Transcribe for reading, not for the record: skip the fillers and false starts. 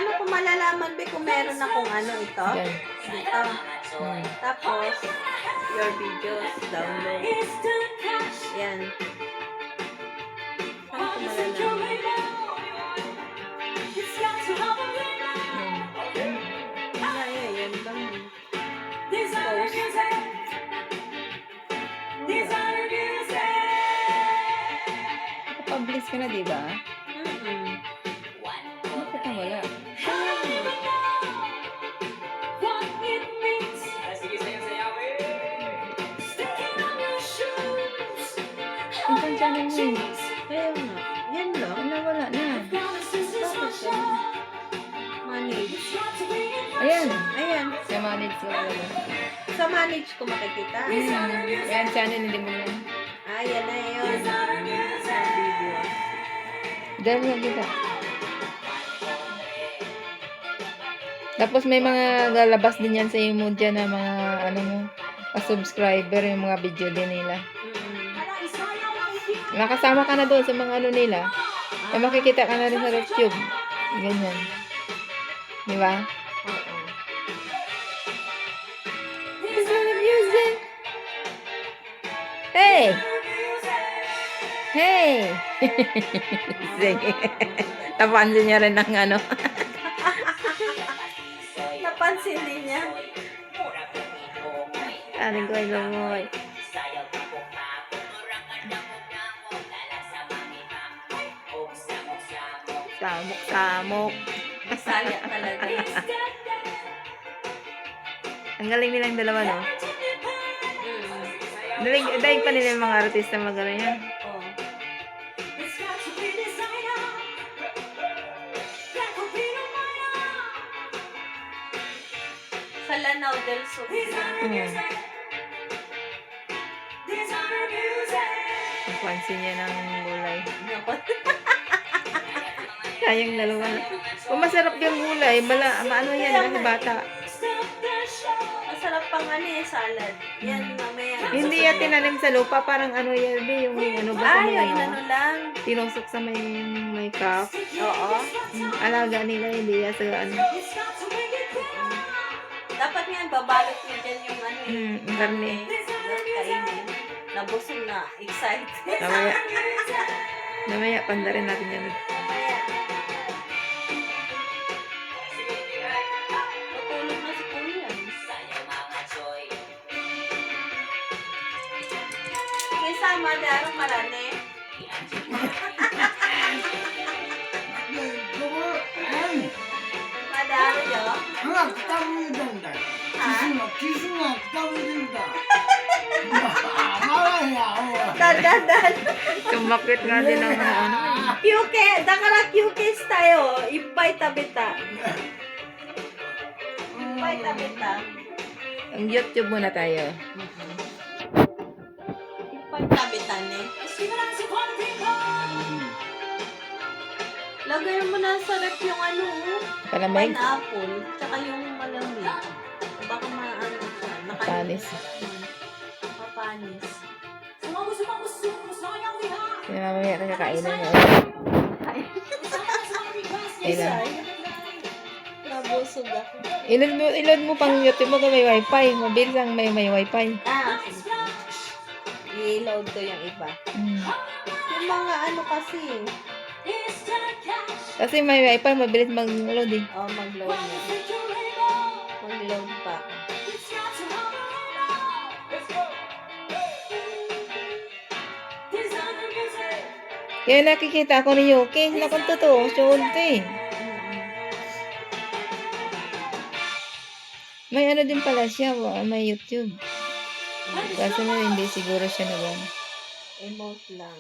Paano ko malalaman ba kung meron akong ano ito? Yan. Dito. Tapos, your videos, download. Yan. Paano ko malalaman? Wala yan. Yan lang. Post. Nakapublish ka na, di ba? Bakit na wala? Ang channel mo eh. Kaya nga. Yan lang. Wala, wala na. Bakit yan? Manage. Ayan. Ayan. Sa manage ko wala. Sa manage ko makikita. Ayan, channel hindi mo yan. Ah, yan na yun. Sa video. Dahil lang kita. Tapos may mga lalabas din yan sa imo dyan na mga ano mo, subscriber yung mga video din nila. Nakasama ka na doon sa mga ano nila. Ay makikita ka na rin sa YouTube. Ganyan. Di ba? Oo. Music. Hey! Hey! Sige. Napansin niya rin ng ano. Napansin din niya. Aling ko ay lumoy. Samok-samok. Bisaya talaga. Ang galing nilang dalawa, no? Daig pa nila yung mga artista magano yan. Oh. Sa Lanao del Sur. Napansin niya ng gulay. Sayang dalawa na. Kung masarap yung gulay, maano yan, kasi bata. Masarap pang ano eh, salad. Yan, mamaya. Hindi yan tinanim sa lupa, parang ano yan, yung ano ba sa Ay, mga ayun ano lang. tinusok sa may craft. Oo. Alaga nila, hindi yan sa ano. Dapat nga, babalot mo dyan yung ano eh. Ang karne. Kainin. Nabusog na. Excited. Mamaya, panda rin natin yan. Mamaya. Tutulog na si Kuya. Sige, sama. Darong marane. Madaro yo. Dan. Tumakit nga din ang ano. QK. Dakara QK tayo. Ipay tabita. Ipay tabita. Ang YouTube muna tayo. Ipay tabitan eh. Lagay mo na sa rep yung ano, Palamig? pineapple, tsaka yung malamig. Baka maano siya. Panis. Papanis. Kaya mamaya nakakainin niya. Ilan? Nabusog ako. Ilan mo pang YouTube mo kung may wifi. Mabilis ang may wifi. Ah, i-load ko yung iba. Yung mga ano kasi, Kasi may wifi, mabilis mag-load eh. mag-load na. Mag-load pa. Kaya nakikita ako ni Yuki. Nakon totoo. Syunti eh. May ano din pala siya. May YouTube. Kasi na hindi siguro siya naman. Emote lang.